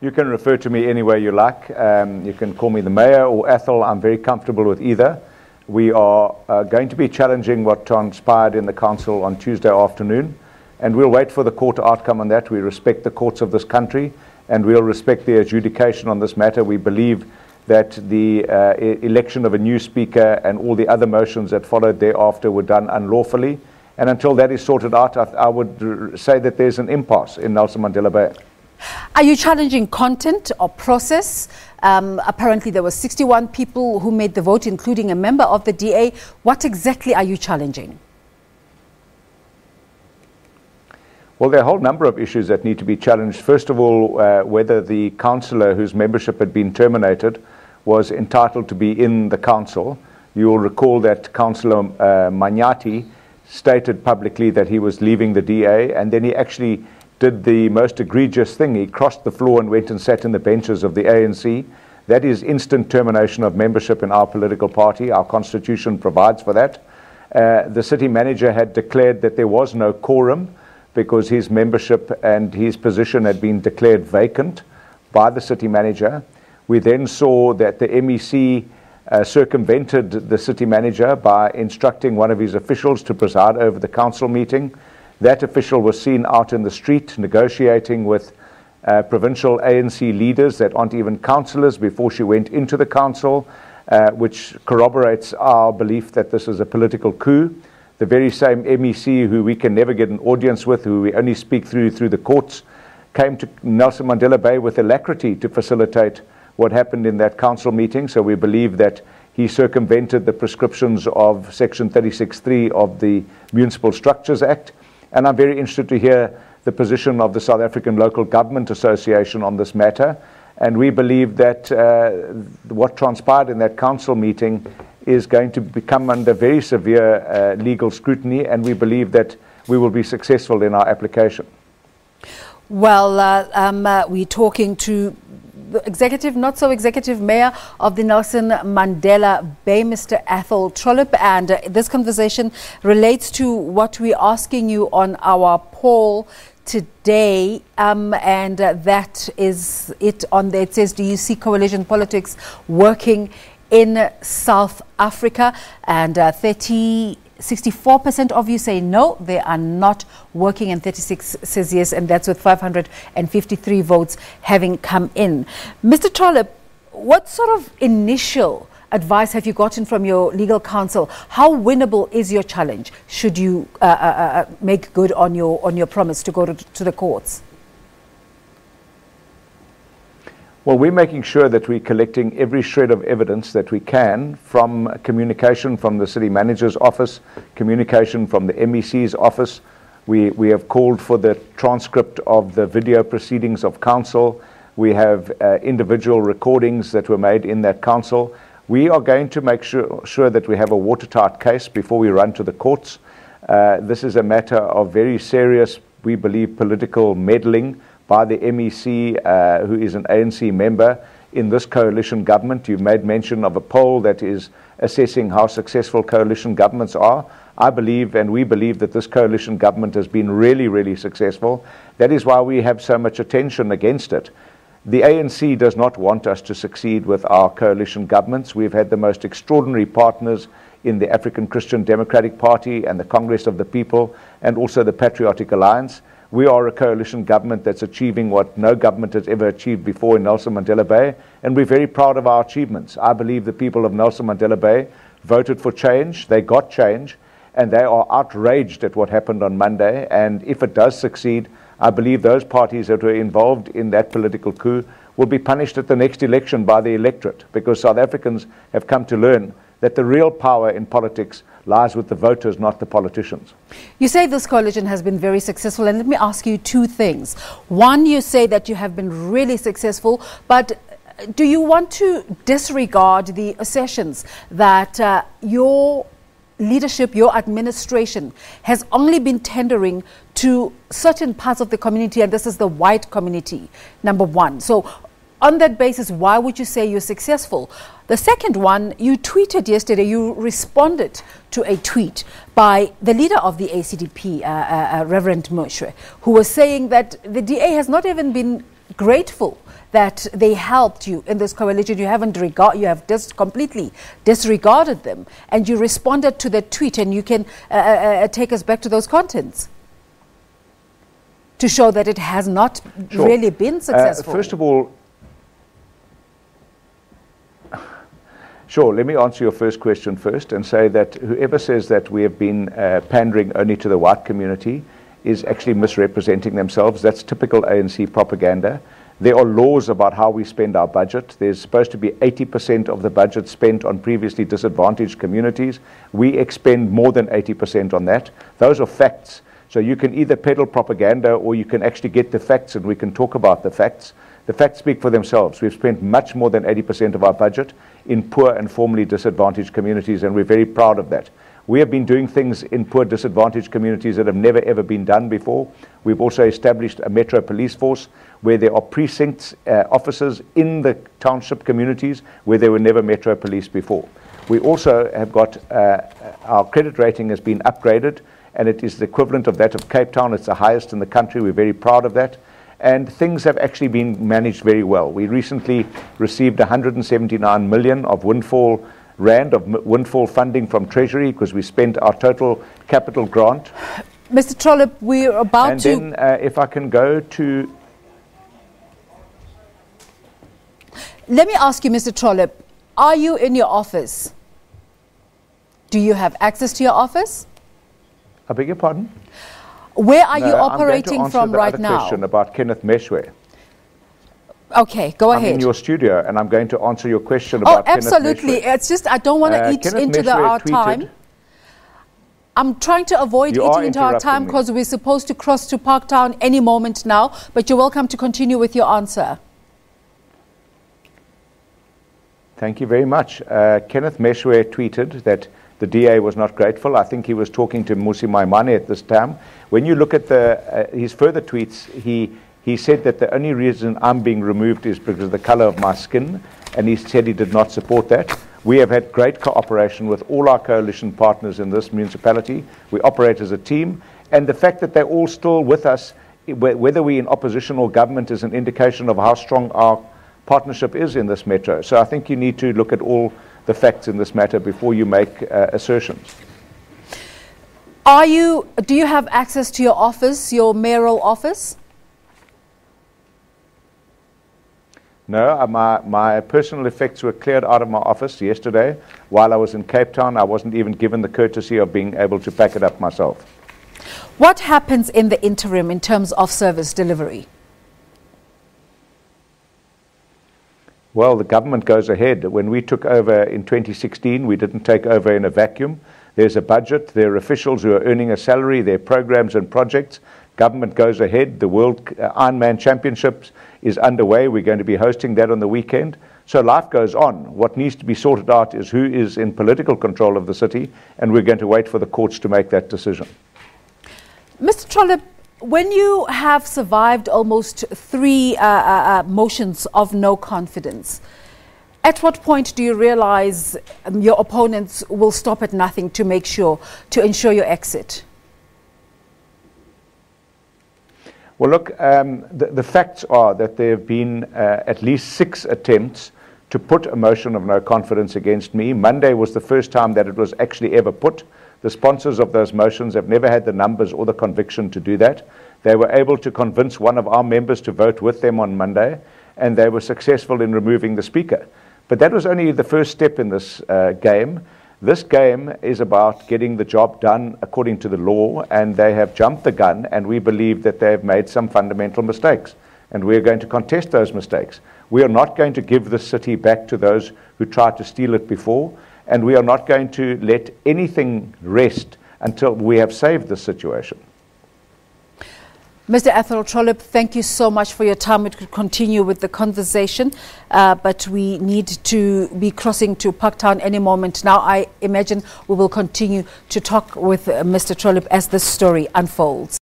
You can refer to me any way you like. You can call me the mayor or Athol. I'm very comfortable with either. We are going to be challenging what transpired in the council on Tuesday afternoon, and we'll wait for the court outcome on that. We respect the courts of this country, and we'll respect the adjudication on this matter. We believe that the election of a new speaker and all the other motions that followed thereafter were done unlawfully. And until that is sorted out, I would say that there's an impasse in Nelson Mandela Bay. Are you challenging content or process? Apparently there were 61 people who made the vote, including a member of the DA. What exactly are you challenging? Well, there are a whole number of issues that need to be challenged. First of all, whether the councillor whose membership had been terminated was entitled to be in the council. You will recall that Councillor Manyati stated publicly that he was leaving the DA, and then he actually did the most egregious thing. He crossed the floor and went and sat in the benches of the ANC. That is instant termination of membership in our political party. Our constitution provides for that. The city manager had declared that there was no quorum because his membership and his position had been declared vacant by the city manager. We then saw that the MEC circumvented the city manager by instructing one of his officials to preside over the council meeting. That official was seen out in the street negotiating with provincial ANC leaders that aren't even councillors before she went into the council, which corroborates our belief that this is a political coup. The very same MEC who we can never get an audience with, who we only speak through the courts, came to Nelson Mandela Bay with alacrity to facilitate what happened in that council meeting. So we believe that he circumvented the prescriptions of Section 36(3) of the Municipal Structures Act. And I'm very interested to hear the position of the South African Local Government Association on this matter. And we believe that what transpired in that council meeting is going to become under very severe legal scrutiny, and we believe that we will be successful in our application. Well, we're talking to the executive, not so executive mayor of the Nelson Mandela Bay, Mr. Athol Trollip, and this conversation relates to what we're asking you on our poll today, and that is it on there. It says, do you see coalition politics working in South Africa? And 64% of you say no, they are not working, and 36 says yes, and that's with 553 votes having come in. Mr. Trollip, what sort of initial advice have you gotten from your legal counsel? How winnable is your challenge should you make good on your promise to go to the courts? Well, we're making sure that we're collecting every shred of evidence that we can from communication from the city manager's office, communication from the MEC's office. We have called for the transcript of the video proceedings of council. We have individual recordings that were made in that council. We are going to make sure that we have a watertight case before we run to the courts. This is a matter of very serious, we believe, political meddling by the MEC, who is an ANC member in this coalition government. You've made mention of a poll that is assessing how successful coalition governments are. I believe, and we believe, that this coalition government has been really, really successful. That is why we have so much attention against it. The ANC does not want us to succeed with our coalition governments. We've had the most extraordinary partners in the African Christian Democratic Party and the Congress of the People, and also the Patriotic Alliance. We are a coalition government that's achieving what no government has ever achieved before in Nelson Mandela Bay, and we're very proud of our achievements. I believe the people of Nelson Mandela Bay voted for change, they got change, and they are outraged at what happened on Monday. And if it does succeed, I believe those parties that were involved in that political coup will be punished at the next election by the electorate, because South Africans have come to learn that the real power in politics lies with the voters, not the politicians. You say this coalition has been very successful, and let me ask you two things. One, you say that you have been really successful, but do you want to disregard the assertions that your leadership, your administration, has only been tendering to certain parts of the community, and this is the white community, number one? So on that basis, why would you say you're successful? The second one, you tweeted yesterday, you responded to a tweet by the leader of the ACDP, Reverend Moshe, who was saying that the DA has not even been grateful that they helped you in this coalition. You have just completely disregarded them, and you responded to the tweet. And you can take us back to those contents to show that it has not really been successful. First of all, let me answer your first question first and say that whoever says that we have been pandering only to the white community is actually misrepresenting themselves. That's typical ANC propaganda. There are laws about how we spend our budget. There's supposed to be 80% of the budget spent on previously disadvantaged communities. We expend more than 80% on that. Those are facts. So you can either peddle propaganda or you can actually get the facts, and we can talk about the facts. The facts speak for themselves. We've spent much more than 80% of our budget in poor and formerly disadvantaged communities, and we're very proud of that. We have been doing things in poor, disadvantaged communities that have never ever been done before. We've also established a Metro police force where there are precincts officers in the township communities where there were never Metro police before. We also have got, our credit rating has been upgraded, and it is the equivalent of that of Cape Town. It's the highest in the country. We're very proud of that. And things have actually been managed very well. We recently received 179 million of windfall funding from Treasury because we spent our total capital grant. Mr. Trollip, we're about to... And then if I can go to... Let me ask you, Mr. Trollip, are you in your office? Do you have access to your office? I beg your pardon? Where are you operating from right now? I'm going to answer the other question about Kenneth Meshwe. Okay, go ahead. I'm in your studio, and I'm going to answer your question about Kenneth Meshwe. Oh, absolutely. It's just I don't want to eat into our time. I'm trying to avoid eating into our time because we're supposed to cross to Parktown any moment now, but you're welcome to continue with your answer. Thank you very much. Kenneth Meshwe tweeted that the DA was not grateful. I think he was talking to Musi Maimane at this time. When you look at his further tweets, he said that the only reason I'm being removed is because of the color of my skin, and he said he did not support that. We have had great cooperation with all our coalition partners in this municipality. We operate as a team, and the fact that they're all still with us, whether we're in opposition or government, is an indication of how strong our partnership is in this metro. So I think you need to look at all the facts in this matter before you make assertions. Do you have access to your office, your mayoral office? No, my personal effects were cleared out of my office yesterday. While I was in Cape Town, I wasn't even given the courtesy of being able to pack it up myself. What happens in the interim in terms of service delivery? Well, the government goes ahead. When we took over in 2016, we didn't take over in a vacuum. There's a budget, there are officials who are earning a salary, there are programs and projects. Government goes ahead. The World Ironman Championships is underway. We're going to be hosting that on the weekend. So life goes on. What needs to be sorted out is who is in political control of the city, and we're going to wait for the courts to make that decision. Mr. Trollip, when you have survived almost 3 motions of no confidence, at what point do you realize your opponents will stop at nothing to ensure your exit? Well, look, the facts are that there have been at least 6 attempts to put a motion of no confidence against me. Monday was the first time that it was actually ever put. The sponsors of those motions have never had the numbers or the conviction to do that. They were able to convince one of our members to vote with them on Monday, and they were successful in removing the speaker. But that was only the first step in this game. This game is about getting the job done according to the law, and they have jumped the gun, and we believe that they have made some fundamental mistakes, and we're going to contest those mistakes. We are not going to give the city back to those who tried to steal it before, and we are not going to let anything rest until we have saved the situation. Mr. Athol Trollip, thank you so much for your time. We could continue with the conversation, but we need to be crossing to Parktown any moment now. I imagine we will continue to talk with Mr. Trollip as the story unfolds.